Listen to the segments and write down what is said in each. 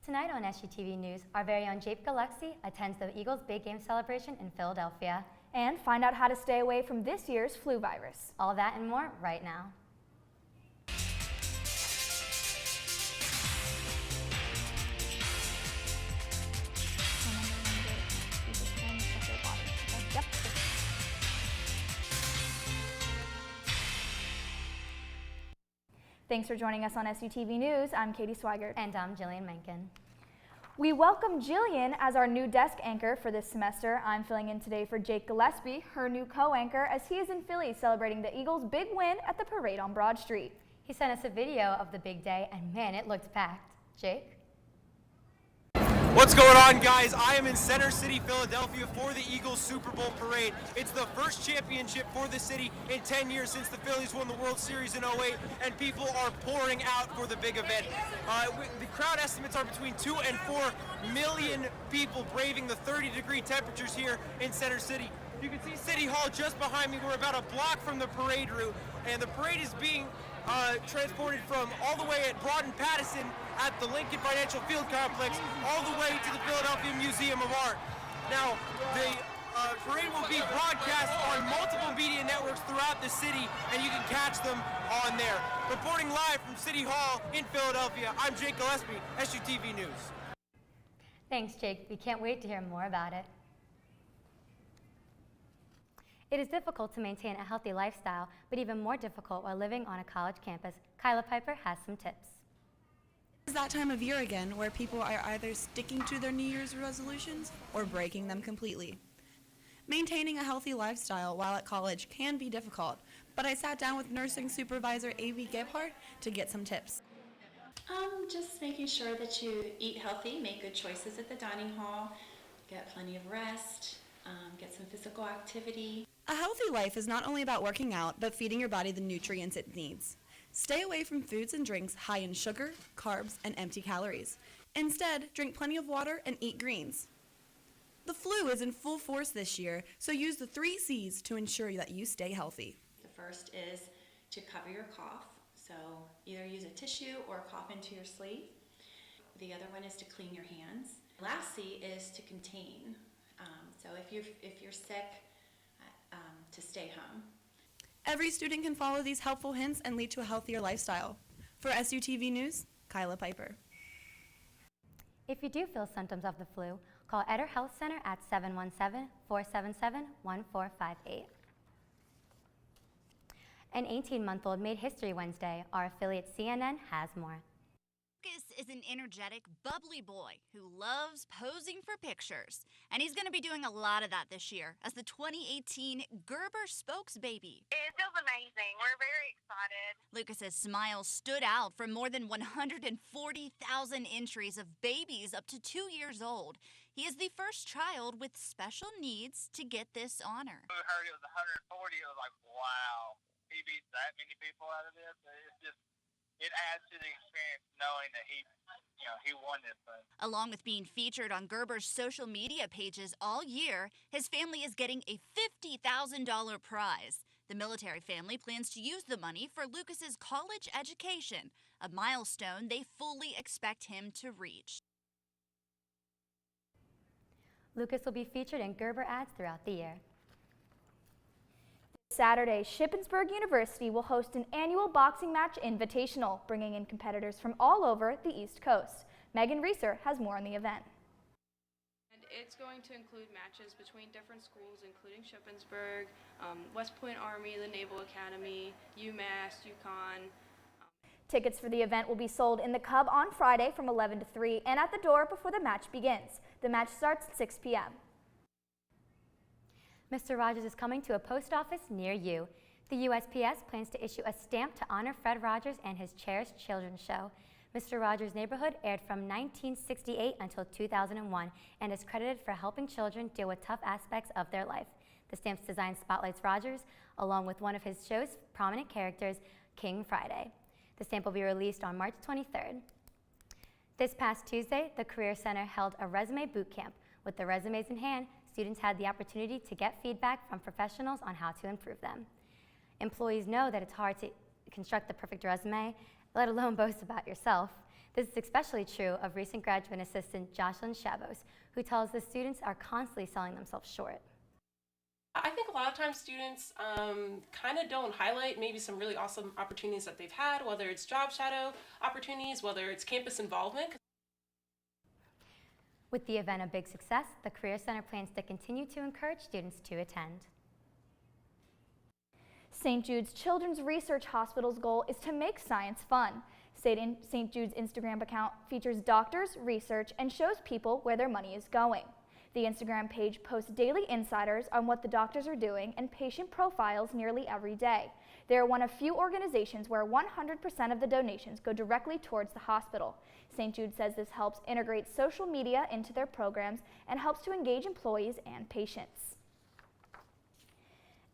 Tonight on SUTV News, our very own Jake Gillespie attends the Eagles' big game celebration in Philadelphia. And find out how to stay away from this year's flu virus. All that and more right now. Thanks for joining us on SUTV News. I'm Katie Swigert. And I'm Jillian Menken. We welcome Jillian as our new desk anchor for this semester. I'm filling in today for Jake Gillespie, her new co-anchor, as he is in Philly celebrating the Eagles' big win at the parade on Broad Street. He sent us a video of the big day, and man, it looked packed. Jake? What's going on, guys? I am in Center City, Philadelphia for the Eagles Super Bowl parade. It's the first championship for the city in 10 years since the Phillies won the World Series in '08, and people are pouring out for the big event. The crowd estimates are between 2 and 4 million people braving the 30-degree temperatures here in Center City. You can see City Hall just behind me. We're about a block from the parade route, and the parade is being transported from all the way at Broad and Pattison at the Lincoln Financial Field Complex all the way to the Philadelphia Museum of Art. Now, the parade will be broadcast on multiple media networks throughout the city, and you can catch them on there. Reporting live from City Hall in Philadelphia, I'm Jake Gillespie, SUTV News. Thanks, Jake. We can't wait to hear more about it. It is difficult to maintain a healthy lifestyle, but even more difficult while living on a college campus. Kyla Piper has some tips. It's that time of year again where people are either sticking to their New Year's resolutions or breaking them completely. Maintaining a healthy lifestyle while at college can be difficult, but I sat down with nursing supervisor A.V. Gebhardt to get some tips. Just making sure that you eat healthy, make good choices at the dining hall, get plenty of rest, get some physical activity. A healthy life is not only about working out, but feeding your body the nutrients it needs. Stay away from foods and drinks high in sugar, carbs, and empty calories. Instead, drink plenty of water and eat greens. The flu is in full force this year, so use the 3 C's to ensure that you stay healthy. The first is to cover your cough, so either use a tissue or cough into your sleeve. The other one is to clean your hands. Last C is to contain. So if you're sick, to stay home. Every student can follow these helpful hints and lead to a healthier lifestyle. For SUTV News, Kyla Piper. If you do feel symptoms of the flu, call Eder Health Center at 717-477-1458. An 18-month-old made history Wednesday. Our affiliate CNN has more. Lucas is an energetic, bubbly boy who loves posing for pictures. And he's going to be doing a lot of that this year as the 2018 Gerber Spokesbaby. It feels amazing. We're very excited. Lucas's smile stood out from more than 140,000 entries of babies up to 2 years old. He is the first child with special needs to get this honor. We heard it was 140. It was like, wow, he beats that many people out of this. It adds to the experience knowing that he won this thing. Along with being featured on Gerber's social media pages all year, his family is getting a $50,000 prize. The military family plans to use the money for Lucas's college education, a milestone they fully expect him to reach. Lucas will be featured in Gerber ads throughout the year. Saturday, Shippensburg University will host an annual boxing match invitational, bringing in competitors from all over the East Coast. Megan Reeser has more on the event. And it's going to include matches between different schools, including Shippensburg, West Point Army, the Naval Academy, UMass, UConn. Tickets for the event will be sold in the Cub on Friday from 11 to 3 and at the door before the match begins. The match starts at 6 p.m. Mr. Rogers is coming to a post office near you. The USPS plans to issue a stamp to honor Fred Rogers and his Cherished Children show. Mr. Rogers' Neighborhood aired from 1968 until 2001 and is credited for helping children deal with tough aspects of their life. The stamp's design spotlights Rogers, along with one of his show's prominent characters, King Friday. The stamp will be released on March 23rd. This past Tuesday, the Career Center held a resume boot camp. With the resumes in hand, students had the opportunity to get feedback from professionals on how to improve them. Employees know that it's hard to construct the perfect resume, let alone boast about yourself. This is especially true of recent graduate assistant Jocelyn Chavos, who tells the students are constantly selling themselves short. I think a lot of times students kind of don't highlight maybe some really awesome opportunities that they've had, whether it's job shadow opportunities, whether it's campus involvement. With the event a big success, the Career Center plans to continue to encourage students to attend. St. Jude's Children's Research Hospital's goal is to make science fun. St. Jude's Instagram account features doctors, research, and shows people where their money is going. The Instagram page posts daily insiders on what the doctors are doing and patient profiles nearly every day. They are one of few organizations where 100% of the donations go directly towards the hospital. St. Jude says this helps integrate social media into their programs and helps to engage employees and patients.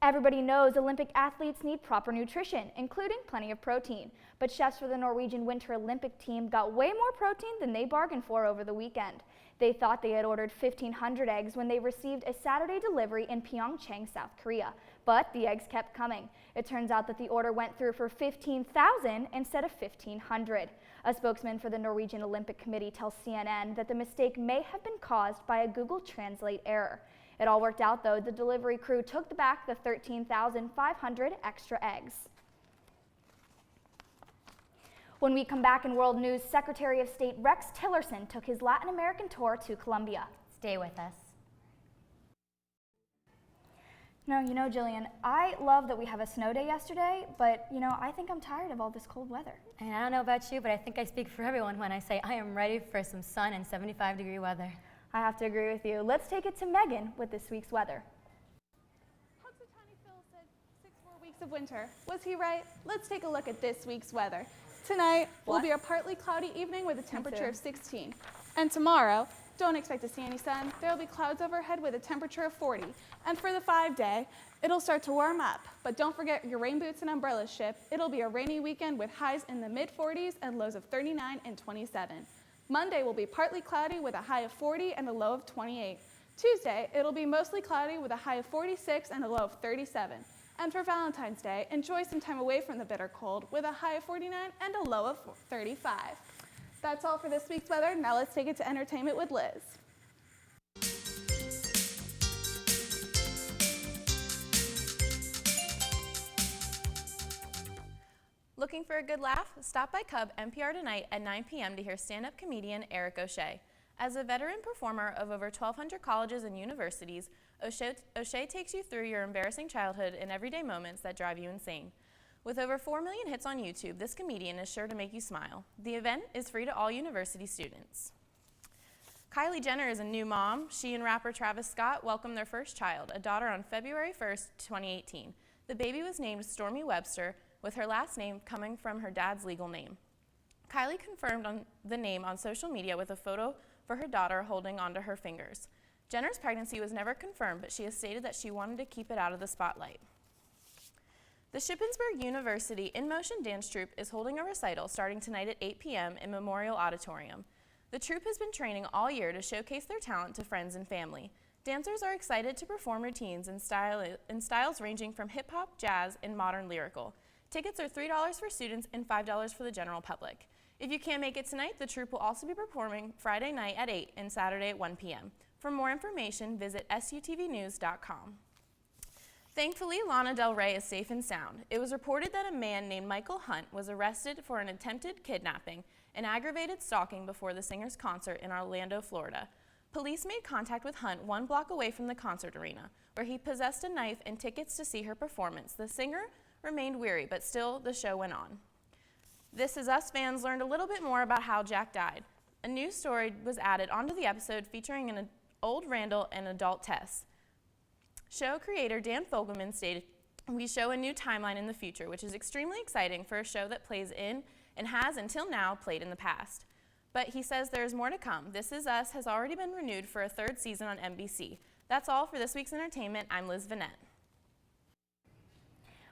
Everybody knows Olympic athletes need proper nutrition, including plenty of protein. But chefs for the Norwegian Winter Olympic team got way more protein than they bargained for over the weekend. They thought they had ordered 1,500 eggs when they received a Saturday delivery in Pyeongchang, South Korea. But the eggs kept coming. It turns out that the order went through for 15,000 instead of 1,500. A spokesman for the Norwegian Olympic Committee tells CNN that the mistake may have been caused by a Google Translate error. It all worked out though. The delivery crew took back the 13,500 extra eggs. When we come back in world news, Secretary of State Rex Tillerson took his Latin American tour to Colombia. Stay with us. Now, you know, Jillian, I love that we have a snow day yesterday, but, you know, I think I'm tired of all this cold weather. And I don't know about you, but I think I speak for everyone when I say I am ready for some sun and 75-degree weather. I have to agree with you. Let's take it to Megan with this week's weather. Punxsutawney Phil said 6 more weeks of winter. Was he right? Let's take a look at this week's weather. Tonight will be a partly cloudy evening with a temperature of 16. And tomorrow, don't expect to see any sun. There will be clouds overhead with a temperature of 40. And for the 5-day, it'll start to warm up. But don't forget your rain boots and umbrellas ship. It'll be a rainy weekend with highs in the mid-40s and lows of 39 and 27. Monday will be partly cloudy with a high of 40 and a low of 28. Tuesday, it'll be mostly cloudy with a high of 46 and a low of 37. And for Valentine's Day, enjoy some time away from the bitter cold with a high of 49 and a low of 35. That's all for this week's weather. Now let's take it to entertainment with Liz. Looking for a good laugh? Stop by Cub NPR tonight at 9 p.m. to hear stand-up comedian Eric O'Shea. As a veteran performer of over 1,200 colleges and universities, O'Shea takes you through your embarrassing childhood and everyday moments that drive you insane. With over 4 million hits on YouTube, this comedian is sure to make you smile. The event is free to all university students. Kylie Jenner is a new mom. She and rapper Travis Scott welcomed their first child, a daughter, on February 1st, 2018. The baby was named Stormy Webster, with her last name coming from her dad's legal name. Kylie confirmed the name on social media with a photo for her daughter holding onto her fingers. Jenner's pregnancy was never confirmed, but she has stated that she wanted to keep it out of the spotlight. The Shippensburg University In Motion Dance Troupe is holding a recital starting tonight at 8 p.m. in Memorial Auditorium. The troupe has been training all year to showcase their talent to friends and family. Dancers are excited to perform routines in styles ranging from hip-hop, jazz, and modern lyrical. Tickets are $3 for students and $5 for the general public. If you can't make it tonight, the troupe will also be performing Friday night at 8 and Saturday at 1 p.m. For more information, visit sutvnews.com. Thankfully, Lana Del Rey is safe and sound. It was reported that a man named Michael Hunt was arrested for an attempted kidnapping and aggravated stalking before the singer's concert in Orlando, Florida. Police made contact with Hunt 1 block away from the concert arena, where he possessed a knife and tickets to see her performance. The singer remained weary, but still the show went on. This Is Us fans learned a little bit more about how Jack died. A new story was added onto the episode featuring an old Randall and adult Tess. Show creator Dan Fogelman stated, "We show a new timeline in the future, which is extremely exciting for a show that plays in and has until now played in the past." But he says there is more to come. This Is Us has already been renewed for a 3rd season on NBC. That's all for this week's entertainment. I'm Liz Vanette.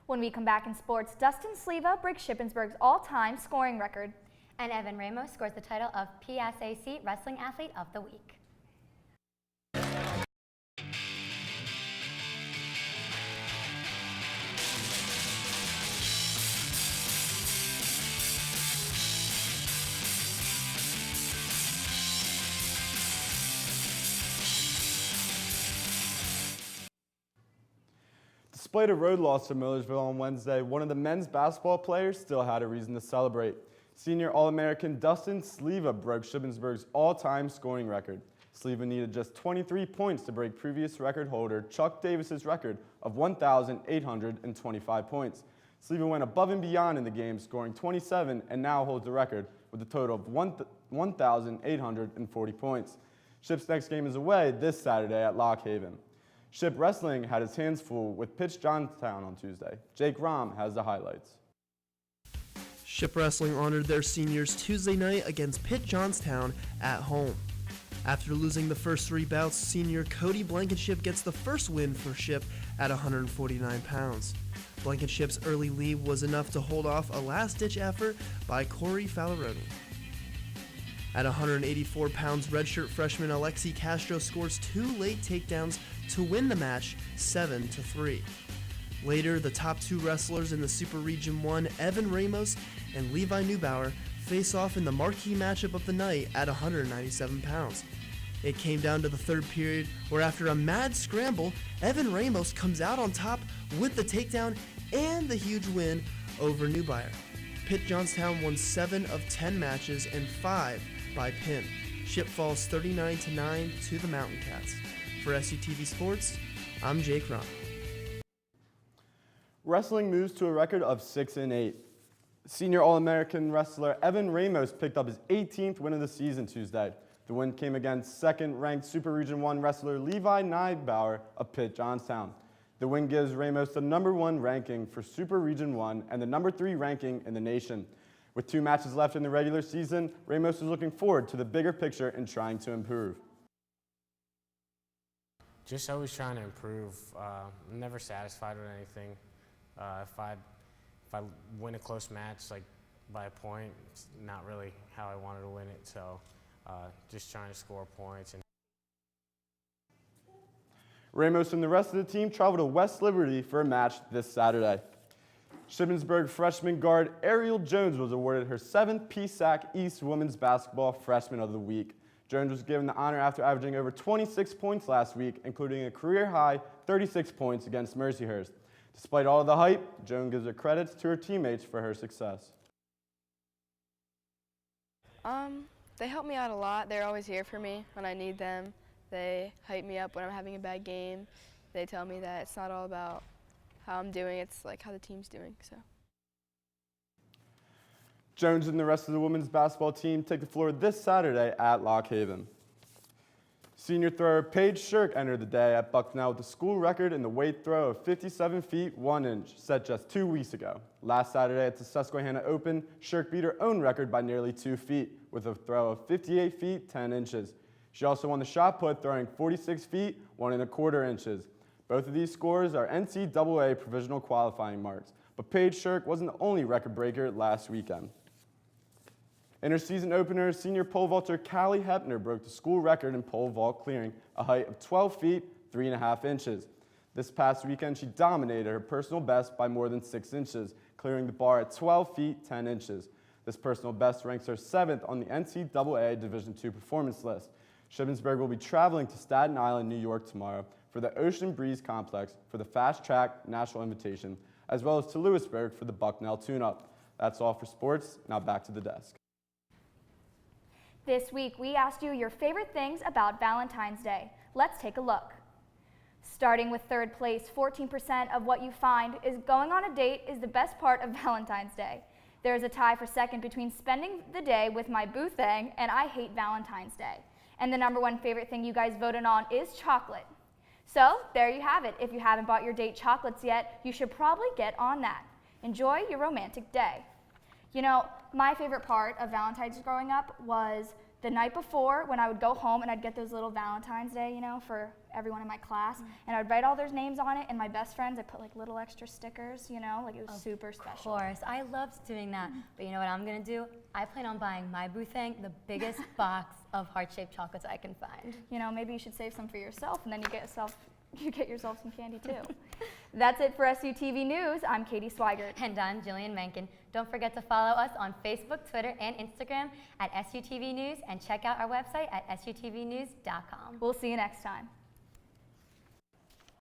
When we come back in sports, Dustin Sleva breaks Shippensburg's all-time scoring record. And Evan Ramos scores the title of PSAC Wrestling Athlete of the Week. Despite a road loss to Millersville on Wednesday, one of the men's basketball players still had a reason to celebrate. Senior All-American Dustin Sleva broke Shippensburg's all-time scoring record. Sleva needed just 23 points to break previous record holder Chuck Davis's record of 1,825 points. Sleva went above and beyond in the game, scoring 27, and now holds the record with a total of 1,840 points. Ship's next game is away this Saturday at Lock Haven. Ship Wrestling had its hands full with Pitch Johnstown on Tuesday. Jake Rom has the highlights. Ship Wrestling honored their seniors Tuesday night against Pitt Johnstown at home. After losing the first 3 bouts, senior Cody Blankenship gets the first win for Ship at 149 pounds. Blankenship's early lead was enough to hold off a last-ditch effort by Corey Falleroni. At 184 pounds, redshirt freshman Alexi Castro scores 2 late takedowns to win the match 7-3. Later, the top 2 wrestlers in the Super Region 1, Evan Ramos and Levi Neubauer, face off in the marquee matchup of the night at 197 pounds. It came down to the third period where after a mad scramble, Evan Ramos comes out on top with the takedown and the huge win over Neubauer. Pitt Johnstown won 7 of 10 matches and 5 by pin. Ship falls 39-9 to the Mountain Cats. For SUTV Sports, I'm Jake Rom. Wrestling moves to a record of 6-8. Senior All-American wrestler Evan Ramos picked up his 18th win of the season Tuesday. The win came against second-ranked Super Region 1 wrestler Levi Neubauer of Pitt Johnstown. The win gives Ramos the #1 ranking for Super Region 1 and the #3 ranking in the nation. With 2 matches left in the regular season, Ramos is looking forward to the bigger picture and trying to improve. Just always trying to improve. I'm never satisfied with anything. If I win a close match, like by a point, it's not really how I wanted to win it. So just trying to score points. Ramos and the rest of the team travel to West Liberty for a match this Saturday. Shippensburg freshman guard Ariel Jones was awarded her 7th PSAC East Women's Basketball Freshman of the Week. Jones was given the honor after averaging over 26 points last week, including a career-high 36 points against Mercyhurst. Despite all of the hype, Jones gives her credits to her teammates for her success. They help me out a lot. They're always here for me when I need them. They hype me up when I'm having a bad game. They tell me that it's not all about how I'm doing, it's like how the team's doing. So. Jones and the rest of the women's basketball team take the floor this Saturday at Lock Haven. Senior thrower Paige Shirk entered the day at Bucknell with the school record in the weight throw of 57 feet 1 inch, set just 2 weeks ago. Last Saturday at the Susquehanna Open, Shirk beat her own record by nearly 2 feet with a throw of 58 feet 10 inches. She also won the shot put, throwing 46 feet 1 1/4 inches. Both of these scores are NCAA provisional qualifying marks, but Paige Shirk wasn't the only record breaker last weekend. In her season opener, senior pole vaulter Callie Hepner broke the school record in pole vault, clearing a height of 12 feet 3 1/2 inches. This past weekend, she dominated her personal best by more than 6 inches, clearing the bar at 12 feet 10 inches. This personal best ranks her 7th on the NCAA Division II performance list. Shippensburg will be traveling to Staten Island, New York tomorrow for the Ocean Breeze Complex for the Fast Track National Invitation, as well as to Lewisburg for the Bucknell Tune-Up. That's all for sports. Now back to the desk. This week, we asked you your favorite things about Valentine's Day. Let's take a look. Starting with third place, 14% of what you find is going on a date is the best part of Valentine's Day. There's a tie for second between spending the day with my boo thing and I hate Valentine's Day. And the #1 favorite thing you guys voted on is chocolate. So there you have it. If you haven't bought your date chocolates yet, you should probably get on that. Enjoy your romantic day. You know, my favorite part of Valentine's growing up was the night before when I would go home and I'd get those little Valentine's Day, you know, for everyone in my class. And I'd write all their names on it, and my best friends, I put like little extra stickers, you know, like it was super special. Of course, I loved doing that. But you know what I'm gonna do? I plan on buying my boo thing the biggest box of heart-shaped chocolates I can find. You know, maybe you should save some for yourself, and then you get yourself some candy too. That's it for SUTV News. I'm Katie Swigert. And I'm Jillian Menken. Don't forget to follow us on Facebook, Twitter, and Instagram at SUTV News, and check out our website at SUTVnews.com. We'll see you next time.